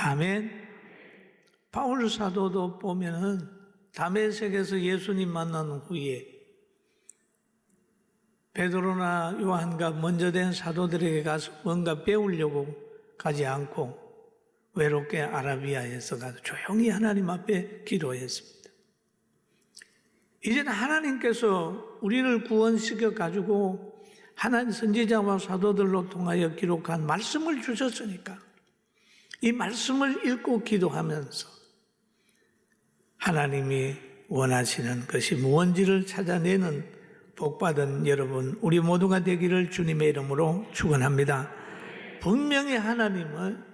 아멘. 바울 사도도 보면은 다메섹에서 예수님 만난 후에 베드로나 요한과 먼저 된 사도들에게 가서 뭔가 배우려고 가지 않고 외롭게 아라비아에서 가서 조용히 하나님 앞에 기도했습니다. 이제는 하나님께서 우리를 구원시켜 가지고 하나님 선지자와 사도들로 통하여 기록한 말씀을 주셨으니까 이 말씀을 읽고 기도하면서 하나님이 원하시는 것이 무언지를 찾아내는 복받은 여러분 우리 모두가 되기를 주님의 이름으로 축원합니다. 분명히 하나님은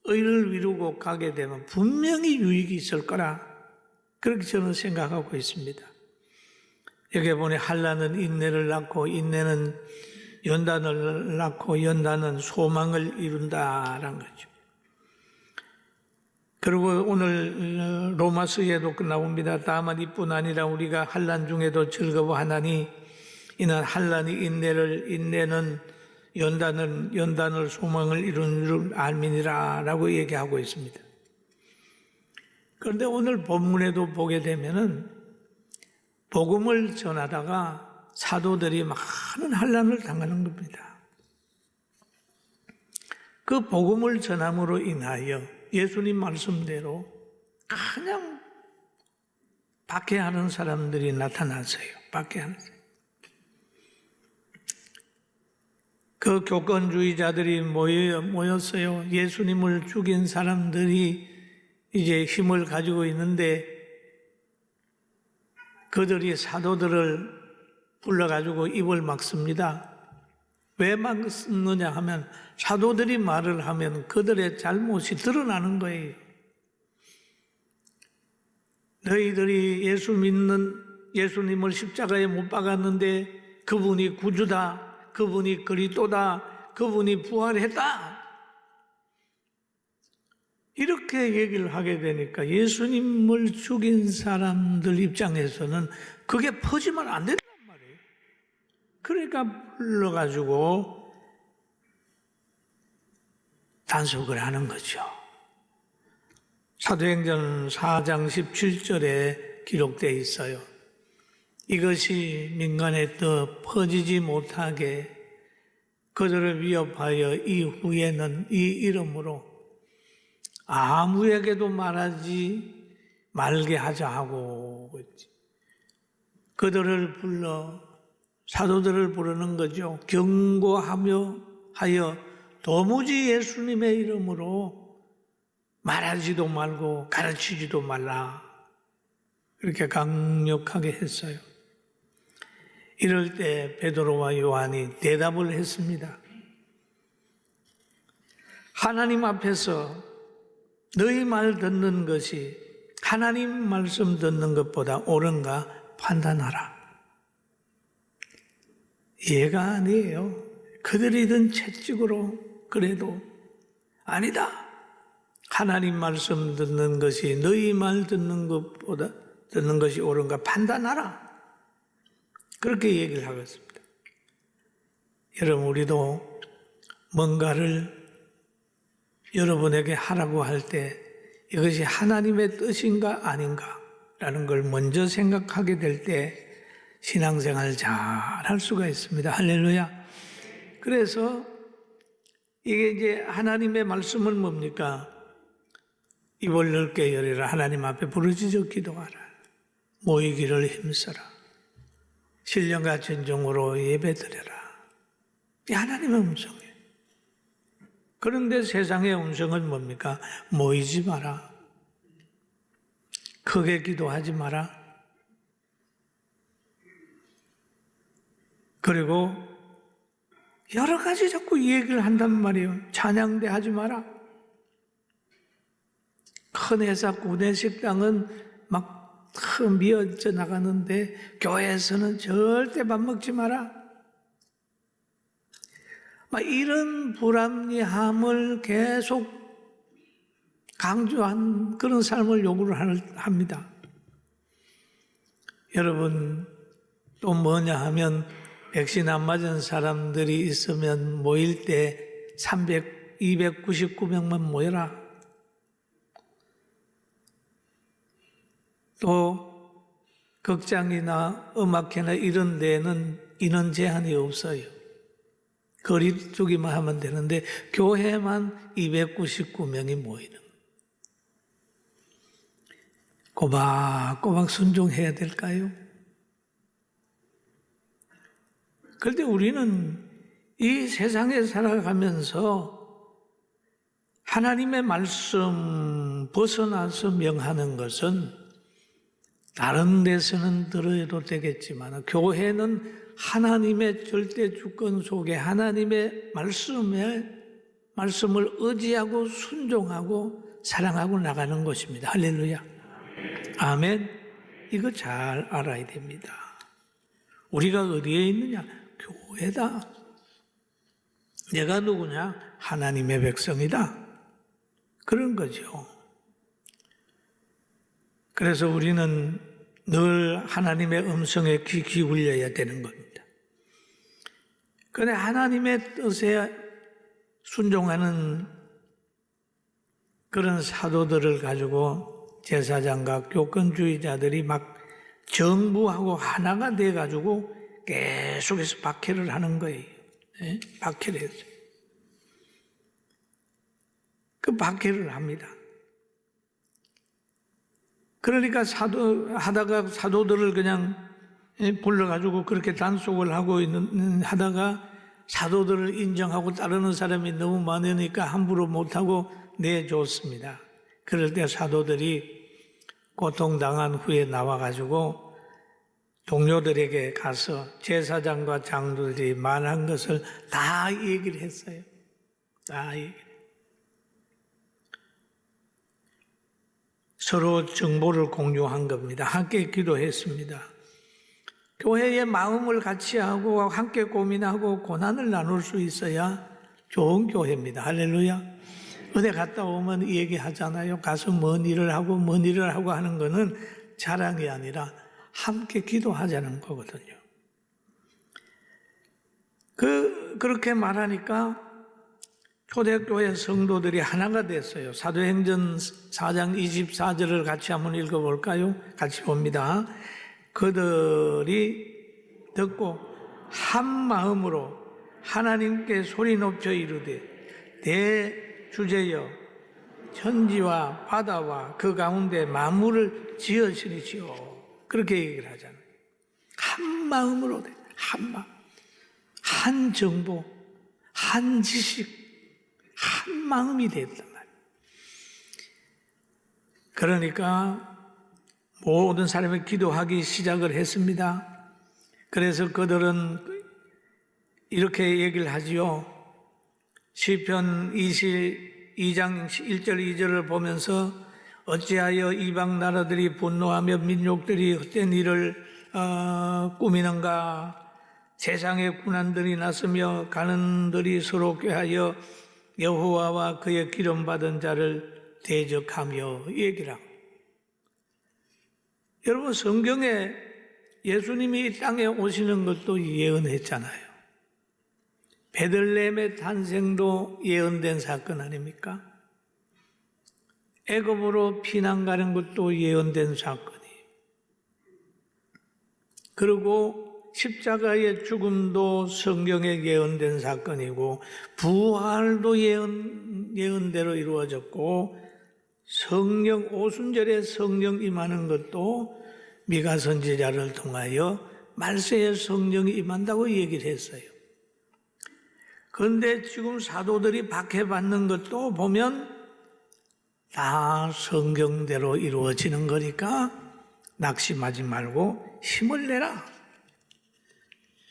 의를 이루고 가게 되면 분명히 유익이 있을 거라 그렇게 저는 생각하고 있습니다. 여기 보니 한란은 인내를 낳고 인내는 연단을 낳고 연단은 소망을 이룬다라는 거죠. 그리고 오늘 로마서에도 나옵니다. 다만 이뿐 아니라 우리가 한란 중에도 즐거워하나니 이는 한란이 인내를 인내는 연단을 소망을 이루는 줄 알미니라 라고 얘기하고 있습니다. 그런데 오늘 본문에도 보게 되면은 복음을 전하다가 사도들이 많은 한란을 당하는 겁니다. 그 복음을 전함으로 인하여 예수님 말씀대로 그냥 박해하는 사람들이 나타났어요. 박해하는 사람. 그 교권주의자들이 모였어요. 예수님을 죽인 사람들이 이제 힘을 가지고 있는데 그들이 사도들을 불러가지고 입을 막습니다. 왜 막느냐 하면 사도들이 말을 하면 그들의 잘못이 드러나는 거예요. 너희들이 예수님을 십자가에 못 박았는데 그분이 구주다, 그분이 그리스도다, 그분이 부활했다. 이렇게 얘기를 하게 되니까 예수님을 죽인 사람들 입장에서는 그게 퍼지면 안 된단 말이에요. 그러니까 불러가지고 단속을 하는 거죠. 사도행전 4장 17절에 기록되어 있어요. 이것이 민간에 더 퍼지지 못하게 그들을 위협하여 이후에는 이 이름으로 아무에게도 말하지 말게 하자 하고 그들을 불러 사도들을 부르는 거죠. 경고하며 하여 도무지 예수님의 이름으로 말하지도 말고 가르치지도 말라. 그렇게 강력하게 했어요. 이럴 때 베드로와 요한이 대답을 했습니다. 하나님 앞에서 너희 말 듣는 것이 하나님 말씀 듣는 것보다 옳은가 판단하라. 이해가 아니에요. 그들이 든 채찍으로 그래도 아니다. 하나님 말씀 듣는 것이 너희 말 듣는 것보다 듣는 것이 옳은가 판단하라. 그렇게 얘기를 하겠습니다. 여러분 우리도 뭔가를 여러분에게 하라고 할 때 이것이 하나님의 뜻인가 아닌가라는 걸 먼저 생각하게 될 때 신앙생활 잘 할 수가 있습니다. 할렐루야. 그래서 이게 이제 하나님의 말씀은 뭡니까? 입을 넓게 열어라. 하나님 앞에 부르짖어 기도하라. 모이기를 힘써라. 신령과 진정으로 예배드려라. 이 하나님의 음성이에요. 그런데 세상의 음성은 뭡니까? 모이지 마라. 크게 기도하지 마라. 그리고 여러 가지 자꾸 얘기를 한단 말이에요. 찬양대 하지 마라. 큰 회사 구내식당은 막 미어져 나가는데 교회에서는 절대 밥 먹지 마라. 막 이런 불합리함을 계속 강조한 그런 삶을 요구를 합니다. 여러분 또 뭐냐 하면 백신 안 맞은 사람들이 있으면 모일 때 299명만 모여라. 또 극장이나 음악회나 이런 데는 인원 제한이 없어요. 거리두기만 하면 되는데 교회만 299명이 모이는. 꼬박꼬박 순종해야 될까요? 그런데 우리는 이 세상에 살아가면서 하나님의 말씀 벗어나서 명하는 것은 다른 데서는 들어도 되겠지만 교회는 하나님의 절대 주권 속에 하나님의 말씀을 의지하고 순종하고 사랑하고 나가는 것입니다. 할렐루야. 아멘. 이거 잘 알아야 됩니다. 우리가 어디에 있느냐? 교회다. 내가 누구냐? 하나님의 백성이다. 그런 거죠. 그래서 우리는 늘 하나님의 음성에 귀 기울여야 되는 겁니다. 그런데 하나님의 뜻에 순종하는 그런 사도들을 가지고 제사장과 교권주의자들이 막 정부하고 하나가 돼가지고 계속해서 박해를 하는 거예요. 네? 박해를 했어요. 그 박해를 합니다. 그러니까 하다가 사도들을 그냥 불러가지고 그렇게 단속을 하고 하다가 사도들을 인정하고 따르는 사람이 너무 많으니까 함부로 못하고 내줬습니다. 그럴 때 사도들이 고통당한 후에 나와가지고 동료들에게 가서 제사장과 장로들이 말한 것을 다 얘기를 했어요. 다 얘기를. 서로 정보를 공유한 겁니다. 함께 기도했습니다. 교회의 마음을 같이 하고 함께 고민하고 고난을 나눌 수 있어야 좋은 교회입니다. 할렐루야. 어디 갔다 오면 얘기하잖아요. 가서 뭔 일을 하고 하는 거는 자랑이 아니라 함께 기도하자는 거거든요. 그렇게 말하니까 초대교회 성도들이 하나가 됐어요. 사도행전 4장 24절을 같이 한번 읽어볼까요? 같이 봅니다. 그들이 듣고 한 마음으로 하나님께 소리 높여 이르되 대주제여 천지와 바다와 그 가운데 만물을 지으시리시오. 그렇게 얘기를 하잖아요. 한 마음으로 돼. 한 마음. 한 정보, 한 지식, 한 마음이 됐단 말이에요. 그러니까 모든 사람이 기도하기 시작을 했습니다. 그래서 그들은 이렇게 얘기를 하지요. 시편 22장 1절 2절을 보면서 어찌하여 이방 나라들이 분노하며 민족들이 헛된 일을 꾸미는가. 세상에 군한들이 났으며 가는들이 서로 꾀하여 여호와와 그의 기름받은 자를 대적하며 얘기를 하고. 여러분 성경에 예수님이 이 땅에 오시는 것도 예언했잖아요. 베들레헴의 탄생도 예언된 사건 아닙니까? 애굽으로 피난 가는 것도 예언된 사건이에요. 그리고 십자가의 죽음도 성경에 예언된 사건이고 부활도 예언대로 이루어졌고 성령 오순절에 성령 임하는 것도 미가 선지자를 통하여 말세에 성령이 임한다고 얘기를 했어요. 그런데 지금 사도들이 박해받는 것도 보면 다 성경대로 이루어지는 거니까 낙심하지 말고 힘을 내라.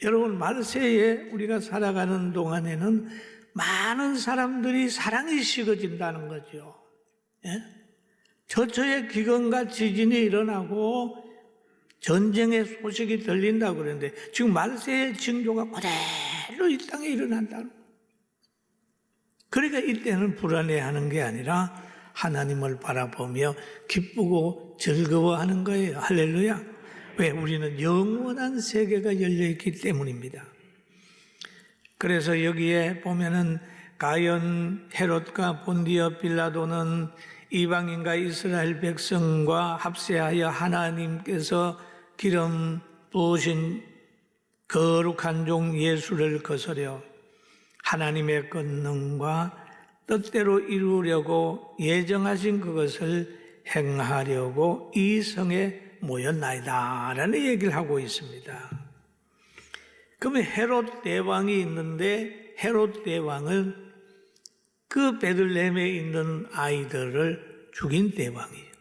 여러분 말세에 우리가 살아가는 동안에는 많은 사람들이 사랑이 식어진다는 거죠. 예? 처처에 기근과 지진이 일어나고 전쟁의 소식이 들린다고 그러는데 지금 말세의 징조가 그대로 이 땅에 일어난다는 거예요. 그러니까 이때는 불안해하는 게 아니라 하나님을 바라보며 기쁘고 즐거워하는 거예요. 할렐루야. 왜? 우리는 영원한 세계가 열려있기 때문입니다. 그래서 여기에 보면은 가연, 헤롯과 본디어 빌라도는 이방인과 이스라엘 백성과 합세하여 하나님께서 기름 부으신 거룩한 종 예수를 거스려 하나님의 권능과 뜻대로 이루려고 예정하신 그것을 행하려고 이 성에 모였나이다 라는 얘기를 하고 있습니다. 그러면 헤롯 대왕이 있는데 헤롯 대왕은 그 베들레헴에 있는 아이들을 죽인 대왕이에요.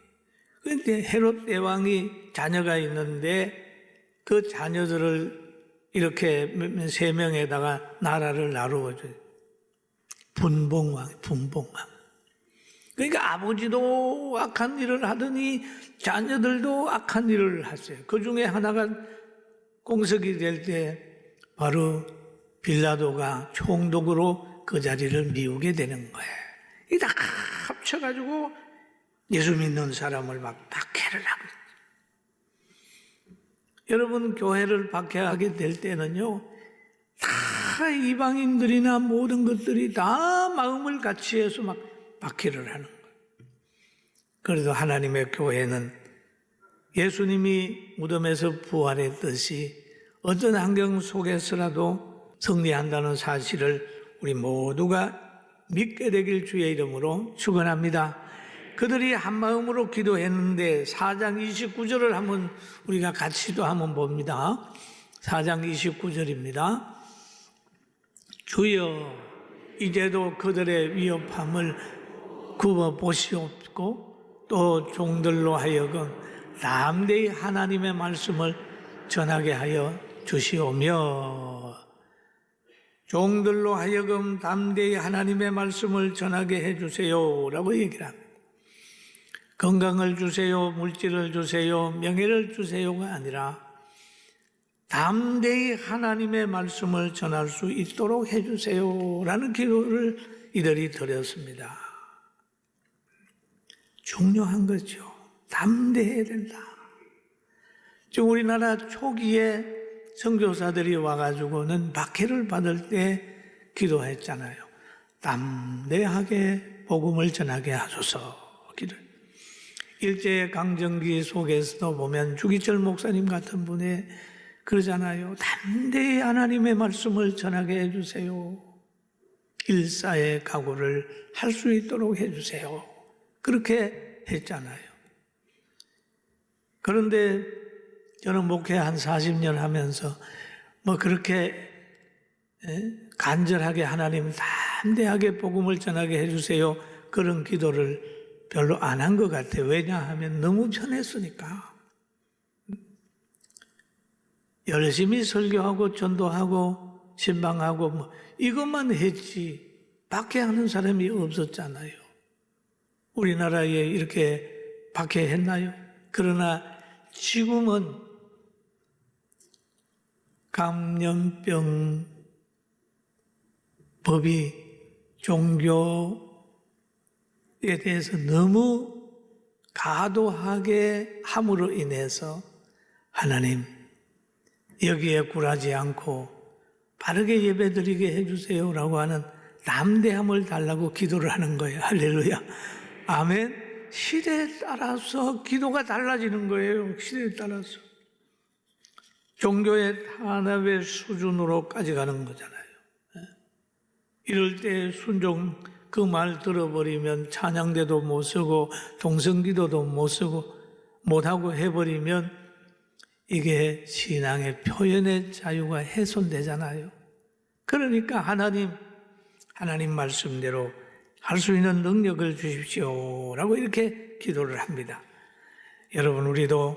그런데 헤롯 대왕이 자녀가 있는데 그 자녀들을 이렇게 세 명에다가 나라를 나누어줘요. 분봉왕. 그러니까 아버지도 악한 일을 하더니 자녀들도 악한 일을 하세요. 그 중에 하나가 공석이 될 때 바로 빌라도가 총독으로 그 자리를 미우게 되는 거예요. 이 다 합쳐가지고 예수 믿는 사람을 막 박해를 하고 있어요. 여러분 교회를 박해하게 될 때는요, 다 이방인들이나 모든 것들이 다 마음을 같이 해서 막 박해를 하는 거예요. 그래도 하나님의 교회는 예수님이 무덤에서 부활했듯이 어떤 환경 속에서라도 승리한다는 사실을 우리 모두가 믿게 되길 주의 이름으로 축원합니다. 그들이 한 마음으로 기도했는데 4장 29절을 한번 우리가 같이도 한번 봅니다. 4장 29절입니다. 주여 이제도 그들의 위협함을 굽어 보시옵고 또 종들로 하여금 담대히 하나님의 말씀을 전하게 하여 주시오며 종들로 하여금 담대히 하나님의 말씀을 전하게 해주세요 라고 얘기를 합니다. 건강을 주세요, 물질을 주세요, 명예를 주세요가 아니라 담대히 하나님의 말씀을 전할 수 있도록 해주세요 라는 기도를 이들이 드렸습니다. 중요한 거죠. 담대해야 된다. 지금 우리나라 초기에 선교사들이 와가지고는 박해를 받을 때 기도했잖아요. 담대하게 복음을 전하게 하소서. 기도. 일제강점기 속에서도 보면 주기철 목사님 같은 분이 그러잖아요. 담대히 하나님의 말씀을 전하게 해주세요. 일사의 각오를 할 수 있도록 해주세요. 그렇게 했잖아요. 그런데 저는 목회 한 40년 하면서 뭐 그렇게 간절하게 하나님 담대하게 복음을 전하게 해주세요. 그런 기도를 별로 안 한 것 같아요. 왜냐하면 너무 편했으니까. 열심히 설교하고 전도하고 신방하고 뭐 이것만 했지 박해하는 사람이 없었잖아요. 우리나라에 이렇게 박해했나요? 그러나 지금은 감염병 법이 종교에 대해서 너무 과도하게 함으로 인해서 하나님 여기에 굴하지 않고 바르게 예배드리게 해주세요라고 하는 담대함을 달라고 기도를 하는 거예요. 할렐루야. 아멘. 시대에 따라서 기도가 달라지는 거예요. 시대에 따라서. 종교의 탄압의 수준으로까지 가는 거잖아요. 이럴 때 순종 그 말 들어버리면 찬양대도 못 쓰고 동성기도도 못 쓰고 못하고 해버리면 이게 신앙의 표현의 자유가 훼손되잖아요. 그러니까 하나님 말씀대로 할 수 있는 능력을 주십시오라고 이렇게 기도를 합니다. 여러분 우리도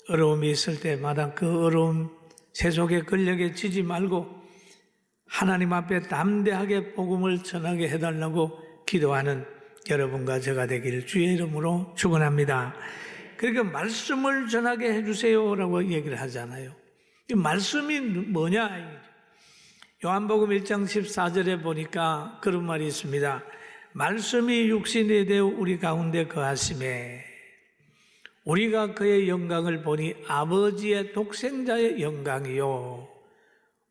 어려움이 있을 때마다 그 어려움 세속의 권력에 지지 말고 하나님 앞에 담대하게 복음을 전하게 해달라고 기도하는 여러분과 제가 되기를 주의 이름으로 축원합니다. 그러니까 말씀을 전하게 해주세요라고 얘기를 하잖아요. 이 말씀이 뭐냐? 요한복음 1장 14절에 보니까 그런 말이 있습니다. 말씀이 육신이 되어 우리 가운데 거하심에 우리가 그의 영광을 보니 아버지의 독생자의 영광이요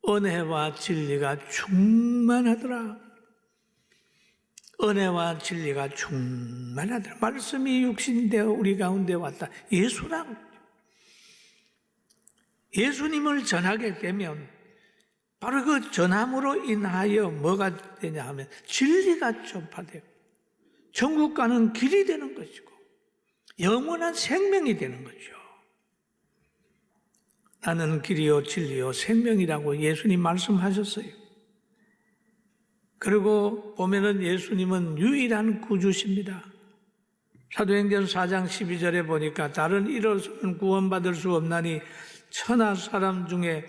은혜와 진리가 충만하더라. 은혜와 진리가 충만하다. 말씀이 육신이 되어 우리 가운데 왔다. 예수라고. 예수님을 전하게 되면 바로 그 전함으로 인하여 뭐가 되냐 하면 진리가 전파되고 천국 가는 길이 되는 것이고 영원한 생명이 되는 거죠. 나는 길이요 진리요 생명이라고 예수님 말씀하셨어요. 그리고 보면은 예수님은 유일한 구주십니다. 사도행전 4장 12절에 보니까 다른 이로서는 구원받을 수 없나니 천하 사람 중에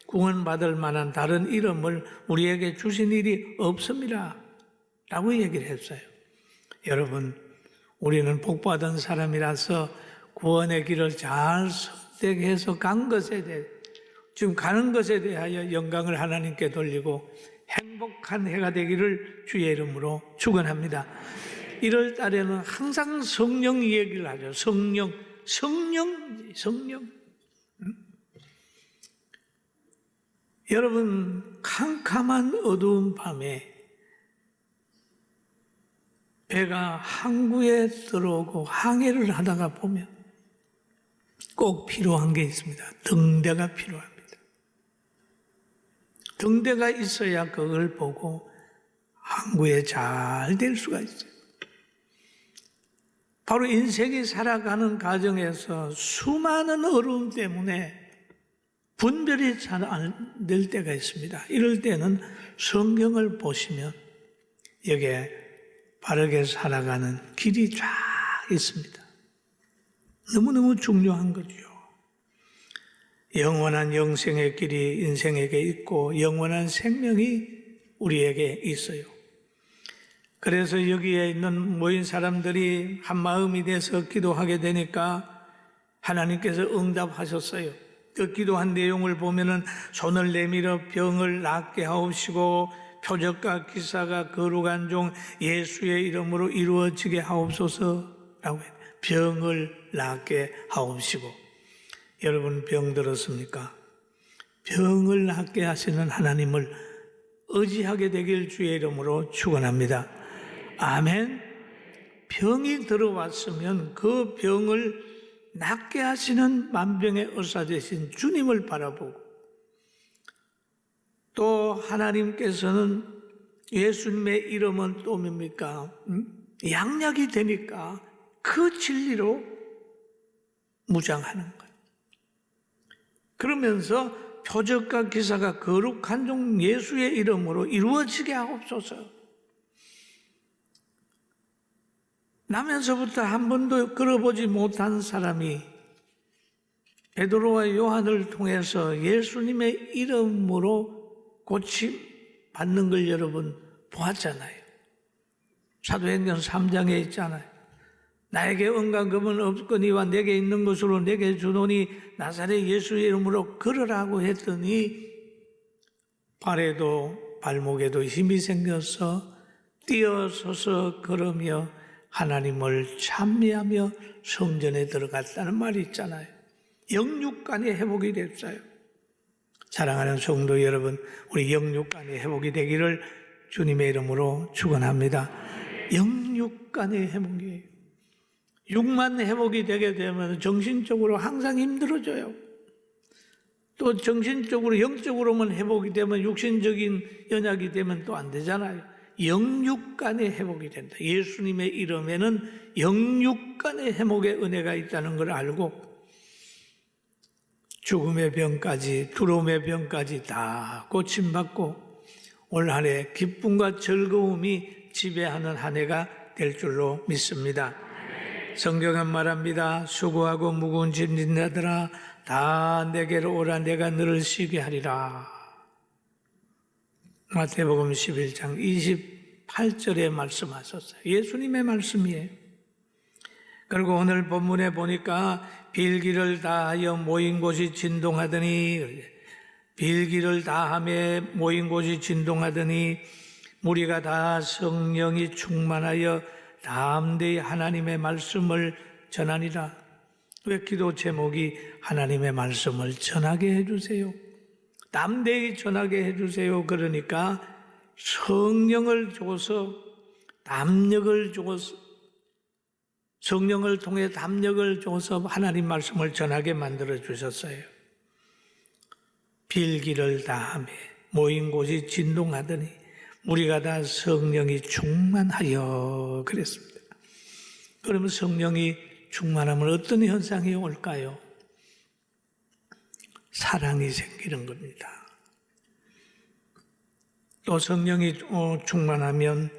구원받을 만한 다른 이름을 우리에게 주신 일이 없습니다 라고 얘기를 했어요. 여러분, 우리는 복받은 사람이라서 구원의 길을 잘 선택해서 간 것에 대해 지금 가는 것에 대하여 영광을 하나님께 돌리고 행복한 해가 되기를 주의 이름으로 축원합니다. 1월 달에는 항상 성령 얘기를 하죠. 성령. 여러분, 캄캄한 어두운 밤에 배가 항구에 들어오고 항해를 하다가 보면 꼭 필요한 게 있습니다. 등대가 필요합니다. 등대가 있어야 그걸 보고 항구에 잘 될 수가 있어요. 바로 인생이 살아가는 과정에서 수많은 어려움 때문에 분별이 잘 안 될 때가 있습니다. 이럴 때는 성경을 보시면 여기에 바르게 살아가는 길이 쫙 있습니다. 너무너무 중요한 거죠. 영원한 영생의 길이 인생에게 있고 영원한 생명이 우리에게 있어요. 그래서 여기에 있는 모인 사람들이 한 마음이 돼서 기도하게 되니까 하나님께서 응답하셨어요. 그 기도한 내용을 보면은 손을 내밀어 병을 낫게 하옵시고 표적과 기사가 거룩한 종 예수의 이름으로 이루어지게 하옵소서라고 해요. 병을 낫게 하옵시고. 여러분 병 들었습니까? 병을 낫게 하시는 하나님을 의지하게 되길 주의 이름으로 축원합니다. 아멘. 병이 들어왔으면 그 병을 낫게 하시는 만병의 의사 되신 주님을 바라보고 또 하나님께서는 예수님의 이름은 또 뭡니까? 양약이 되니까 그 진리로 무장하는 거예요. 그러면서 표적과 기사가 거룩한 종 예수의 이름으로 이루어지게 하옵소서. 나면서부터 한 번도 걸어보지 못한 사람이 베드로와 요한을 통해서 예수님의 이름으로 고침 받는 걸 여러분 보았잖아요. 사도행전 3장에 있잖아요. 나에게 은강금은 없거니와 내게 있는 것으로 내게 주노니 나사렛 예수의 이름으로 걸으라고 했더니 발에도 발목에도 힘이 생겨서 뛰어서서 걸으며 하나님을 찬미하며 성전에 들어갔다는 말이 있잖아요. 영육간의 회복이 됐어요. 사랑하는 성도 여러분, 우리 영육간의 회복이 되기를 주님의 이름으로 축원합니다. 영육간의 회복이에요. 육만 회복이 되게 되면 정신적으로 항상 힘들어져요. 또 정신적으로 영적으로만 회복이 되면 육신적인 연약이 되면 또 안 되잖아요. 영육간의 회복이 된다. 예수님의 이름에는 영육간의 회복의 은혜가 있다는 걸 알고 죽음의 병까지 두려움의 병까지 다 고침받고 올 한 해 기쁨과 즐거움이 지배하는 한 해가 될 줄로 믿습니다. 성경은 말합니다. 수고하고 무거운 짐 진 자들아 다 내게로 오라 내가 너를 쉬게 하리라. 마태복음 11장 28절에 말씀하셨어요. 예수님의 말씀이에요. 그리고 오늘 본문에 보니까 빌기를 다하여 모인 곳이 진동하더니 빌기를 다하며 모인 곳이 진동하더니 무리가 다 성령이 충만하여 담대히 하나님의 말씀을 전하니라. 왜 기도 제목이 하나님의 말씀을 전하게 해주세요. 담대히 전하게 해주세요. 그러니까 성령을 줘서 담력을 주어서, 성령을 통해 담력을 줘서 하나님 말씀을 전하게 만들어 주셨어요. 빌기를 다하며 모인 곳이 진동하더니 우리가 다 성령이 충만하여 그랬습니다. 그러면 성령이 충만하면 어떤 현상이 올까요? 사랑이 생기는 겁니다. 또 성령이 충만하면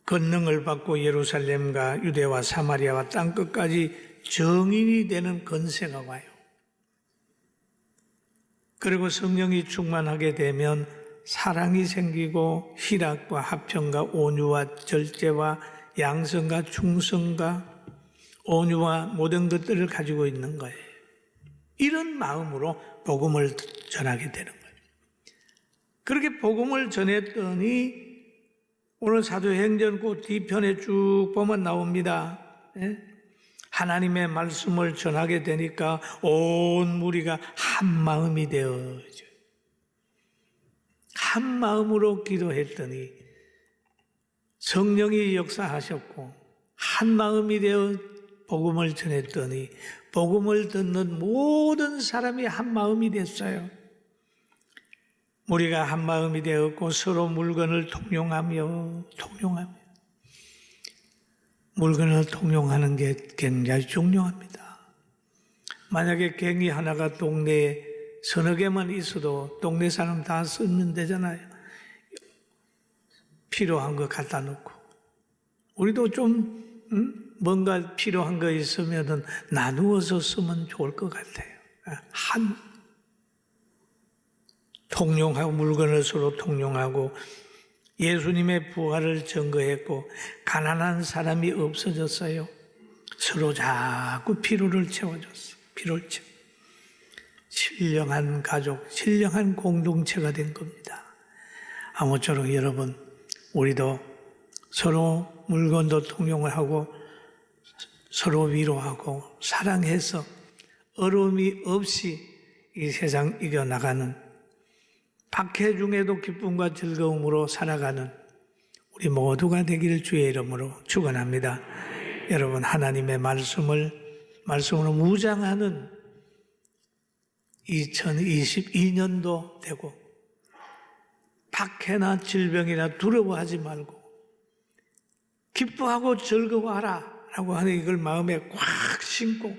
권능을 받고 예루살렘과 유대와 사마리아와 땅끝까지 정인이 되는 권세가 와요. 그리고 성령이 충만하게 되면 사랑이 생기고 희락과 화평과 온유와 절제와 양성과 충성과 온유와 모든 것들을 가지고 있는 거예요. 이런 마음으로 복음을 전하게 되는 거예요. 그렇게 복음을 전했더니 오늘 사도행전 그 뒤편에 쭉 보면 나옵니다. 하나님의 말씀을 전하게 되니까 온 무리가 한 마음이 되어져. 한 마음으로 기도했더니 성령이 역사하셨고 한 마음이 되어 복음을 전했더니 복음을 듣는 모든 사람이 한 마음이 됐어요. 우리가 한 마음이 되었고 서로 물건을 통용하며 물건을 통용하는 게 굉장히 중요합니다. 만약에 갱이 하나가 동네에 서너 개만 있어도 동네 사람 다 쓰면 되잖아요. 필요한 거 갖다 놓고. 우리도 좀 뭔가 필요한 거 있으면 나누어서 쓰면 좋을 것 같아요. 통용하고 물건을 서로 통용하고 예수님의 부활을 증거했고 가난한 사람이 없어졌어요. 서로 자꾸 필요를 채워줬어요. 필요를 채워. 신령한 가족, 신령한 공동체가 된 겁니다. 아무쪼록 여러분, 우리도 서로 물건도 통용을 하고 서로 위로하고 사랑해서 어려움이 없이 이 세상 이겨나가는 박해 중에도 기쁨과 즐거움으로 살아가는 우리 모두가 되기를 주의 이름으로 축원합니다. 여러분, 하나님의 말씀으로 무장하는 2022년도 되고 박해나 질병이나 두려워하지 말고 기뻐하고 즐거워하라 라고 하는 이걸 마음에 꽉 심고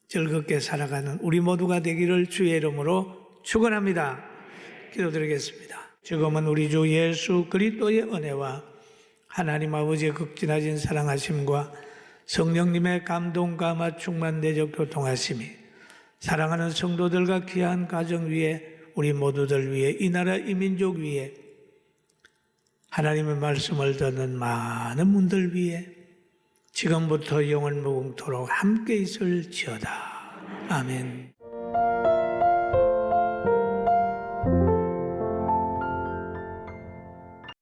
즐겁게 살아가는 우리 모두가 되기를 주의 이름으로 축원합니다. 기도드리겠습니다. 지금은 우리 주 예수 그리스도의 은혜와 하나님 아버지의 극진하신 사랑하심과 성령님의 감동과 아마 충만 내적 교통하심이 사랑하는 성도들과 귀한 가정 위에 우리 모두들 위에 이 나라 이 민족 위에 하나님의 말씀을 듣는 많은 분들 위에 지금부터 영원 무궁토록 함께 있을지어다. 아멘.